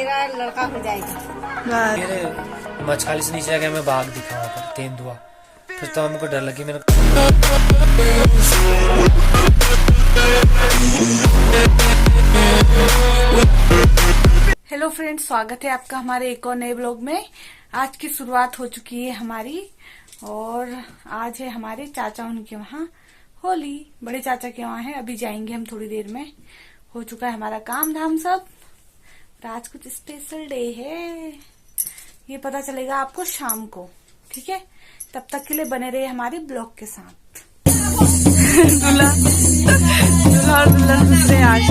तेरा लड़का हो जाएगा। मेरे मछली से नीचे आके मैं बाघ दिखा वहाँ पर तेंदुआ, फिर तो हमको डर लगी मेरे। हेलो फ्रेंड्स, स्वागत है आपका हमारे एक और नए ब्लॉग में। आज की शुरुआत हो चुकी है हमारी और आज है हमारे चाचा उनके वहाँ होली। बड़े चाचा के वहाँ है, अभी जाएंगे हम थोड़ी देर में। हो चुका है हमारा काम धाम सब। आज कुछ स्पेशल डे है, ये पता चलेगा आपको शाम को, ठीक है? तब तक के लिए बने रहे हमारे ब्लॉग के साथ। दूल्हा और दुल्हन दूसरे आज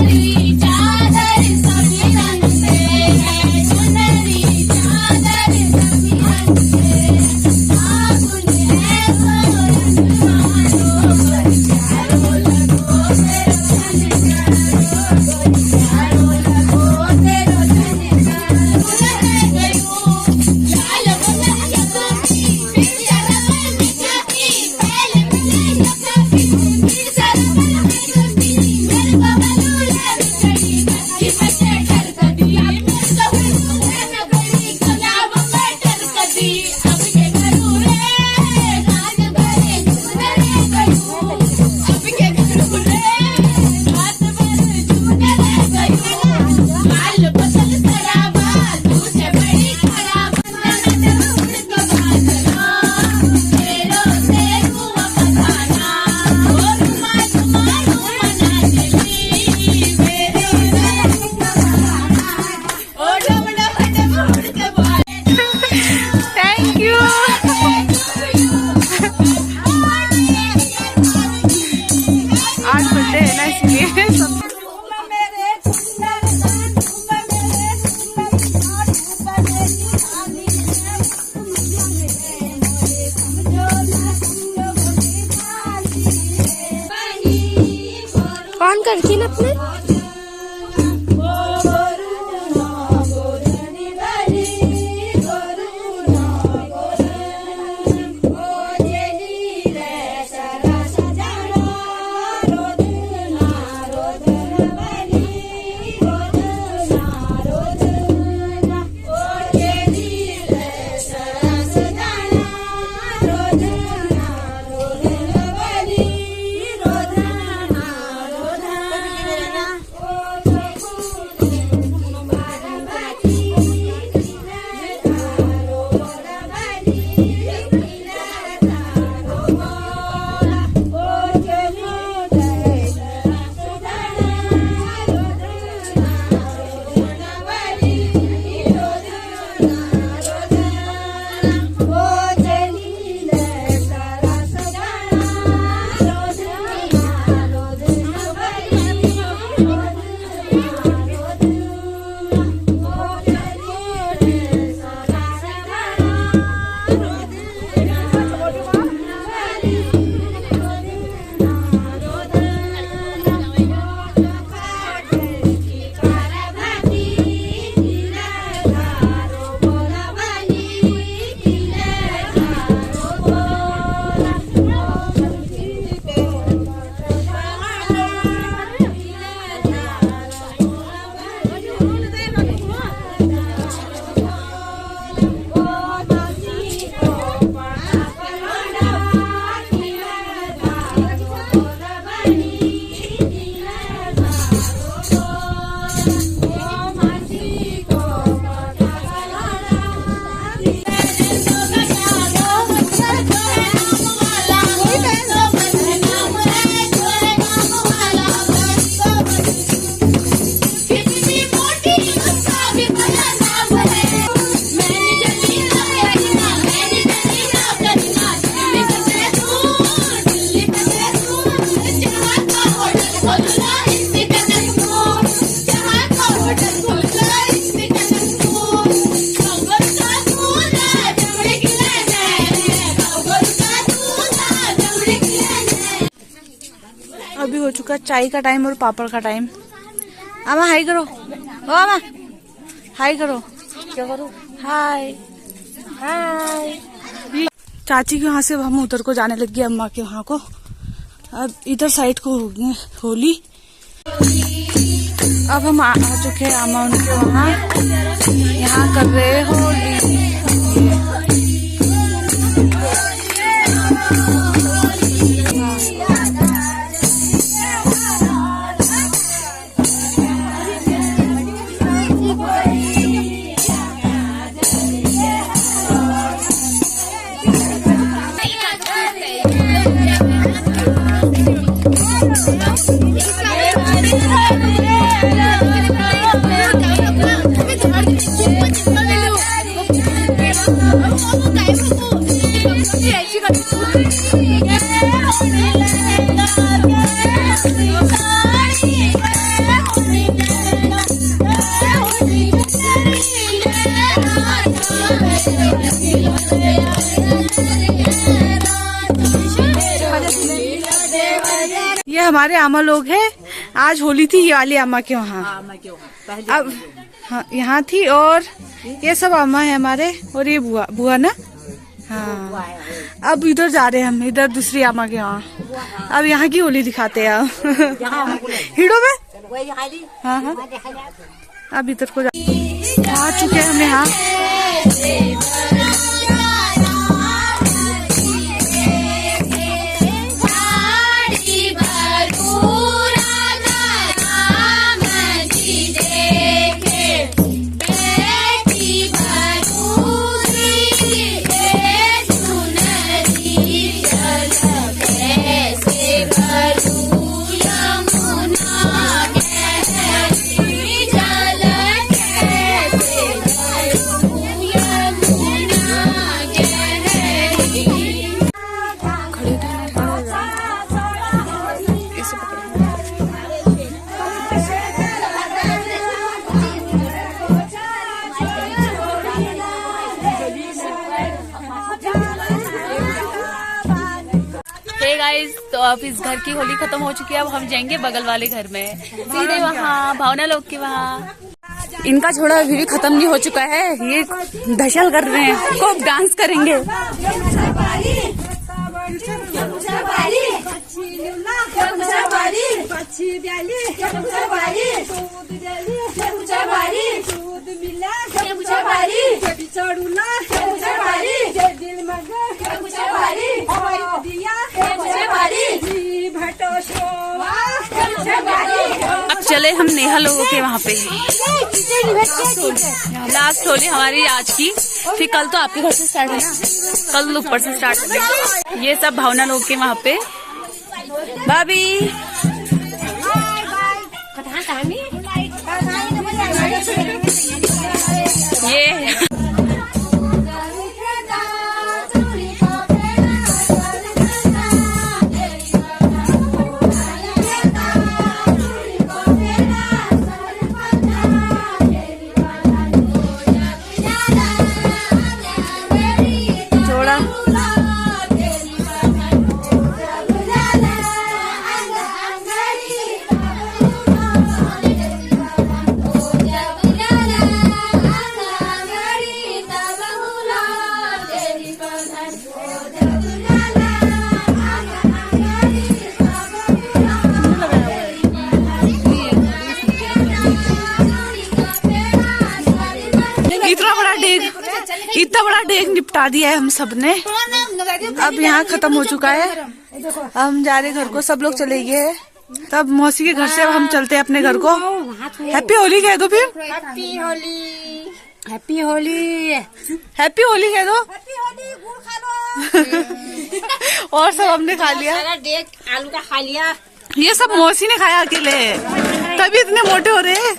ऑन करके ना अपने अभी हो चुका चाय का टाइम और पापड़ का टाइम। आमा हाय करो, ओ आमा हाय करो। क्या करो? हाय हाय। चाची के वहाँ से हम उधर को जाने लग गए, अम्मा के वहाँ को। अब इधर साइड को हो गई होली। अब हम आ चुके हैं अम्मा उनके वहाँ, यहाँ कर रहे हैं होली। ये हमारे अम्मा लोग हैं। आज होली थी ये वाली अम्मा के वहाँ, अब हाँ यहाँ थी। और ये सब अम्मा है हमारे, और ये बुआ ना, हाँ। अब इधर जा रहे हैं हम, इधर दूसरी अम्मा के वहाँ। अब यहाँ की होली दिखाते हैं हीरो में। हाँ हाँ, अब इधर को आ चुके हैं हम यहाँ। गाइस, तो अब इस घर की होली खत्म हो चुकी है। अब हम जाएंगे बगल वाले घर में, सीधे वहाँ भावना लोग के वहाँ। इनका छोड़ा अभी भी खत्म नहीं हो चुका है, ये धशल कर रहे हैं, खूब डांस करेंगे। अब चले हम नेहा लोगों के वहाँ पे। लास्ट होली हमारी आज की, फिर कल तो आपके घर से स्टार्ट है ना, कल ऊपर से स्टार्ट है। ये सब भावना लोग के वहाँ पे। भाभी ये इतना बड़ा डेग निपटा दिया है हम सब ने। अब यहाँ खत्म हो चुका है, अब हम जा रहे घर को, सब लोग चले गए हैं। तब मौसी के घर से अब हम चलते हैं अपने घर को। हैप्पी होली कह दो फिर। Happy Holi, happy Holi, happy Holi कह दो। गुड़ खा लो। और सब हमने खा लिया, डेग आलू का खा लिया। ये सब मौसी ने खाया अकेले, तभी इतने मोटे हो रहे हैं।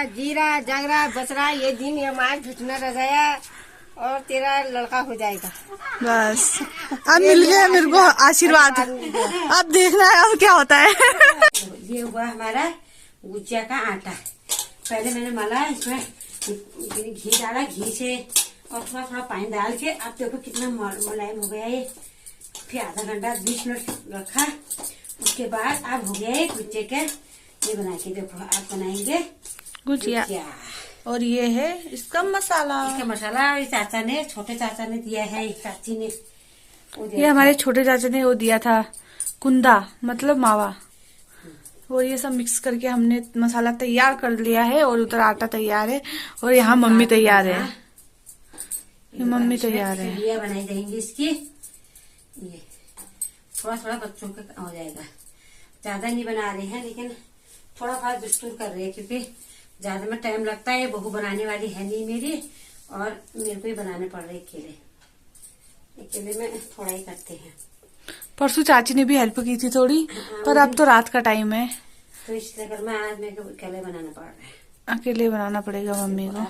जीरा जागरा बसरा ये दिन हमारा झुटना रह गया और तेरा लड़का हो जाएगा। बस अब मिल गया मेरे को आशीर्वाद, अब देखना है अब क्या होता है। ये हुआ हमारा गुजिया का आटा। पहले मैंने मला इसमें घी डाला, घी से और थोड़ा थोड़ा पानी डाल के, अब देखो कितना मुलायम हो गया ये। फिर आधा घंटा 20 मिनट रखा, उसके बाद अब हो गया गुजिया के। ये बना के देखो, आप बनाएंगे गुजिया। और ये है इसका मसाला। इसका मसाला चाचा ने, छोटे चाचा ने दिया है, चाची ने ये हमारे छोटे चाचा ने वो दिया था, कुंदा मतलब मावा, और ये सब मिक्स करके हमने मसाला तैयार कर लिया है और उधर आटा तैयार है और यहाँ मम्मी तैयार है। ये मम्मी तैयार है। चिड़िया बनाई जाएंगी इसकी। ये थोड़ा थोड़ा बच्चों का हो जाएगा, ज्यादा नहीं बना रहे हैं लेकिन थोड़ा थोड़ा दस्तूर कर रहे हैं क्योंकि ज्यादा में टाइम लगता है। बहू बनाने वाली है नहीं मेरी और मेरे को ही बनाने पड़ रहे अकेले में थोड़ा ही करते हैं। परसों चाची ने भी हेल्प की थी थोड़ी, पर अब तो रात का टाइम है तो इसलिए कर मैं आज मेरे को अकेले बनाना पड़ रहा है। अकेले बनाना पड़ेगा मम्मी को।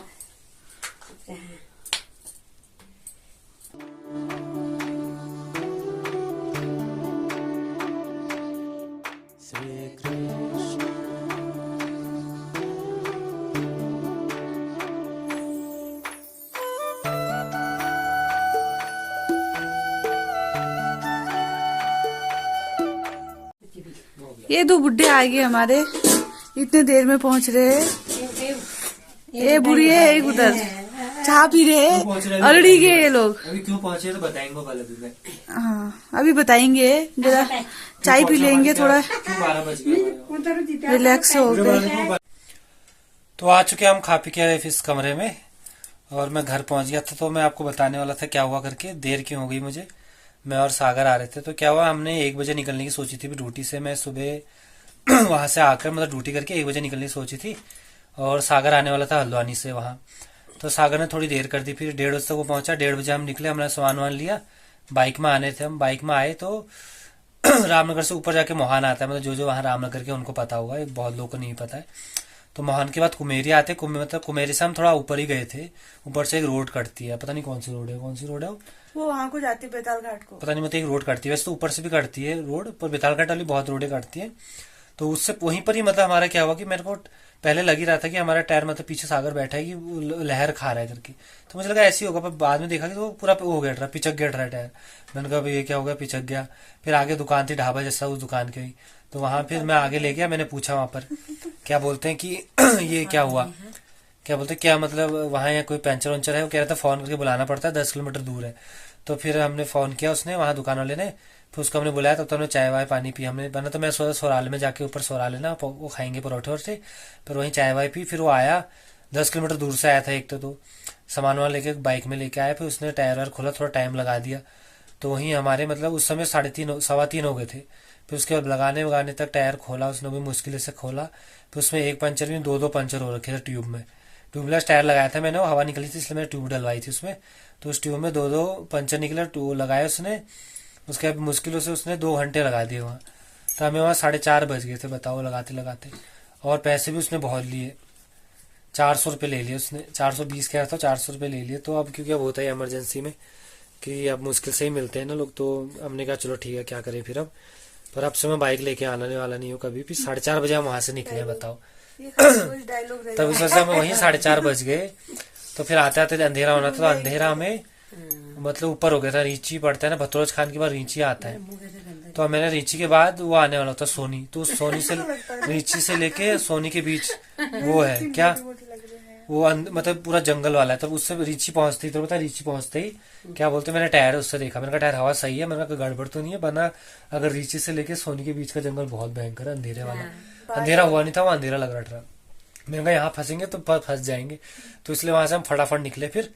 ये दो बुड्ढे आ गए हमारे, इतने देर में पहुंच रहे हैं। ये बुढ़ी है, एक उधर चाय पी रहे हैं, अरड़ी के ये लोग। अभी क्यों पहुंचे तो बताएंगे कल अभी। हाँ अभी बताएंगे, जरा चाय पी लेंगे, थोड़ा 12 बज गए, रिलैक्स हो गए। तो आ चुके हम खा पी के आए इस कमरे में और मैं घर पहुंच गया था। तो मैं आपको बताने वाला था क्या हुआ करके, देर क्यों हो गई मुझे। मैं और सागर आ रहे थे तो क्या हुआ, हमने 1 बजे निकलने की सोची थी ड्यूटी से। मैं सुबह वहां से आकर मतलब ड्यूटी करके 1 बजे निकलने की सोची थी और सागर आने वाला था हल्द्वानी से वहां। तो सागर ने थोड़ी देर कर दी, फिर 1:30 बजे तक वो पहुंचा। 1:30 बजे हम निकले, हमने सामान वान लिया, बाइक में आने थे हम। बाइक में आए तो रामनगर से ऊपर जाके मोहान आता है, मतलब जो वहां रामनगर के उनको पता होगा, बहुत लोगों को नहीं पता है। तो मोहान के बाद कुमेरी आते, मतलब कुमेरी से हम थोड़ा ऊपर ही गए थे। ऊपर से एक रोड कटती है, पता नहीं कौन सी रोड है वो वहाँ को जाती है बेताल घाट को, पता नहीं, मतलब एक रोड कटती है। वैसे तो ऊपर से भी कटती है रोड, पर बेताल घाट वाली बहुत रोडें कटती है। तो उससे वहीं पर ही मतलब हमारा क्या हुआ कि मेरे को पहले लग ही रहा था कि हमारा टायर मतलब पीछे सागर बैठा है कि लहर खा रहा है करके। तो मुझे लगा ऐसे ही होगा, पर बाद में देखा कि तो पूरा हो गया, पिचक गया टायर। मैंने कहा ये क्या हो गया, पिचक गया। फिर आगे दुकान थी ढाबा जैसा, उस दुकान के ही, तो वहां फिर मैं आगे ले गया। मैंने पूछा वहां पर क्या बोलते हैं कि ये क्या हुआ, क्या बोलते क्या मतलब वहां या कोई पंचर वंचर है। वो कह रहा था फोन करके बुलाना पड़ता है, 10 किलोमीटर दूर है। तो फिर हमने फोन किया, उसने वहां दुकान वाले ने, फिर उसको हमने बुलाया। तब तो हमने चाय वाय पानी पी हमने, बना तो मैं सोराल में जाके ऊपर सोराल है ना, वो खाएंगे परोठे और से, फिर वहीं चाय वाय पी। फिर वो आया 10 किलोमीटर दूर से आया था एक तो सामान वाला लेके बाइक में लेके आया। फिर उसने टायर वायर खोला, थोड़ा टाइम लगा दिया। तो वहीं हमारे मतलब उस समय 3:30 3:15 हो गए थे। फिर उसके बाद लगाने तक टायर खोला उसने, भी मुश्किल से खोला। फिर उसमें एक पंचर में 2 पंचर हो रखे थे ट्यूब में। ट्यूबलेस टायर लगाया था मैंने, वो हवा निकली थी इसलिए मैंने ट्यूब डलवाई थी उसमें। तो उस ट्यूब में 2 पंचर निकले, ट्यूब लगाए उसने। उसके बाद मुश्किलों से उसने 2 घंटे लगा दिए वहाँ। तो हमें वहाँ 4:30 बज गए थे, बताओ, लगाते लगाते। और पैसे भी उसने बहुत लिए, 400 रुपये ले लिए उसने। 420 कह रहा था, 400 रुपये ले लिए। तो अब क्योंकि अब होता है इमरजेंसी में कि अब मुश्किल से ही मिलते हैं ना लोग, तो हमने कहा चलो ठीक है, क्या करें फिर अब। पर अब से मैं बाइक लेके आने वाला नहीं हूँ कभी भी। 4:30 बजे हम वहां से निकले, बताओ। तब इस वजह से हमें वहीं 4:30 बज गए। तो फिर आते आते अंधेरा होना था, तो अंधेरा में मतलब ऊपर हो गया था। रीची पड़ता है ना, भतरोज खान के बाद रीची आता है। तो मैंने रीची के बाद वो आने वाला था सोनी। तो सोनी से रीची से लेके सोनी के बीच वो है क्या, वो मतलब पूरा जंगल वाला है। तब उससे रीची पहुंचती, तो पता रीची पहुंचते ही क्या बोलते, मैंने टायर उससे देखा, मैंने कहा टायर हवा सही है, मैंने कहा गड़बड़ तो नहीं है। बना अगर रीची से लेके सोनी के बीच का जंगल बहुत भयंकर है, अंधेरे वाला। अंधेरा हुआ नहीं था, वो अंधेरा लग रहा था। मैंने कहा यहाँ फंसेंगे तो फंस जाएंगे, तो इसलिए वहां से हम फटाफट निकले। फिर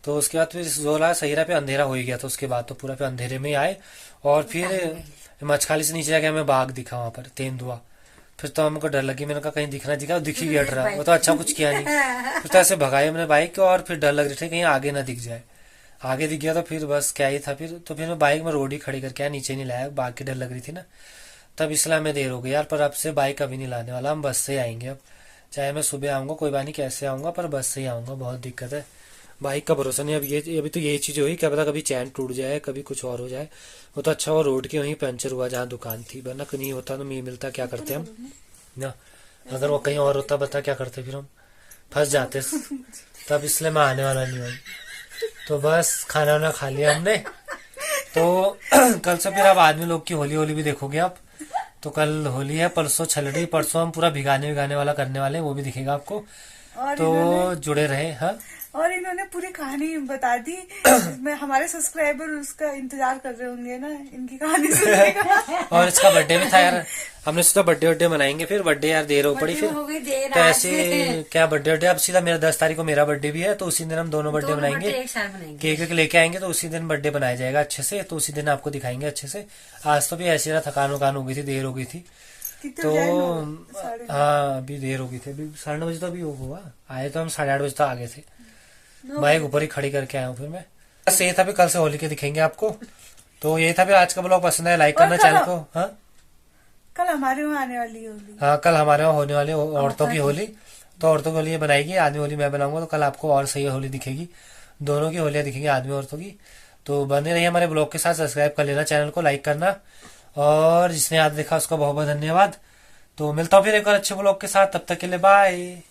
तो उसके बाद फिर जोला सही रहा, पे अंधेरा हो ही गया। तो उसके बाद तो पूरा पे अंधेरे में ही आए। और फिर मछखाली से नीचे जाके हमें बाघ दिखा वहां पर, तेंदुआ। फिर तो हमको डर लगी, मैंने कहा कहीं दिखना दिखा, दिख ही गया डरा। वो तो अच्छा कुछ किया नहीं। फिर तो ऐसे भगाई हमने बाइक को, और फिर डर लग रही थी कहीं आगे ना दिख जाए। आगे दिख गया तो फिर बस क्या ही था। फिर मैं बाइक में रोड ही खड़ी करके आया, नीचे नहीं लाया, बाघ की डर लग रही थी ना, तब इसलिए हमें देर हो गई यार। पर अब से बाइक कभी नहीं लाने वाला, हम बस से आएंगे अब। चाहे मैं सुबह आऊंगा, कोई बात नहीं कैसे आऊंगा, पर बस से ही आऊंगा। बहुत दिक्कत है, बाइक का भरोसा नहीं। अब ये अभी तो यही चीज हुई, क्या पता कभी चैन टूट जाए, कभी कुछ और हो जाए। वो तो अच्छा वो रोड के वहीं पंचर हुआ जहाँ दुकान थी, वरना नहीं होता तो नहीं मिलता, क्या करते हम ना। अगर वो कहीं और होता बता क्या करते, फिर हम फंस जाते। तब इसलिए मैं आने वाला नहीं हूँ। तो बस खाना वाना खा लिया हमने। तो कल से फिर अब आदमी लोग की होली भी देखोगे आप। तो कल होली है, परसों छलड़ी, परसों हम पूरा भिगाने वाला करने वाले हैं, वो भी दिखेगा आपको। और तो जुड़े रहे। हाँ, और इन्होंने पूरी कहानी बता दी। मैं हमारे सब्सक्राइबर उसका इंतजार कर रहे होंगे ना, इनकी कहानी सुनने का। और इसका बर्थडे भी था यार, हमने सोचा बर्थडे मनाएंगे, फिर बर्थडे यार देर हो पड़ी फिर, हो गई देर तो आज। ऐसे क्या बर्थडे अब सीधा मेरा 10 तारीख को मेरा बर्थडे भी है, तो उसी दिन हम दोनों बर्थडे दोनों बनाएंगे, बर्थडे एक साथ बनाएंगे। केक वेक लेके आएंगे, तो उसी दिन बर्थडे बनाया जाएगा अच्छे से, तो उसी दिन आपको दिखाएंगे अच्छे से। आज तो भी ऐसे रहा, थकान वकान हो गई थी, देर हो गई थी, तो हाँ अभी देर हो गई थी, अभी 9:30 बजे तो अभी हुआ, आए तो हम 8:30 बजे तो आ गए थे। बाइक ऊपर ही खड़ी करके आया हूँ फिर मैं। बस ये था भी, कल से होली के दिखेंगे आपको। तो ये था भी आज का ब्लॉग, पसंद आया लाइक करना चैनल को। हाँ, कल हमारे वहाँ आने वाली होली। हाँ, कल हमारे वहाँ होने वाली औरतों की होली, तो औरतों की होली ये बनाएगी, आदमी होली मैं बनाऊंगा, तो कल आपको और सही होली दिखेगी, दोनों की होलियां दिखेंगी, आदमी औरतों की। तो बने रहिए हमारे ब्लॉग के साथ, सब्सक्राइब कर लेना चैनल को, लाइक करना, और जिसने आज देखा उसका बहुत बहुत धन्यवाद। तो मिलता हूँ फिर एक और अच्छे ब्लॉग के साथ, तब तक के लिए बाय।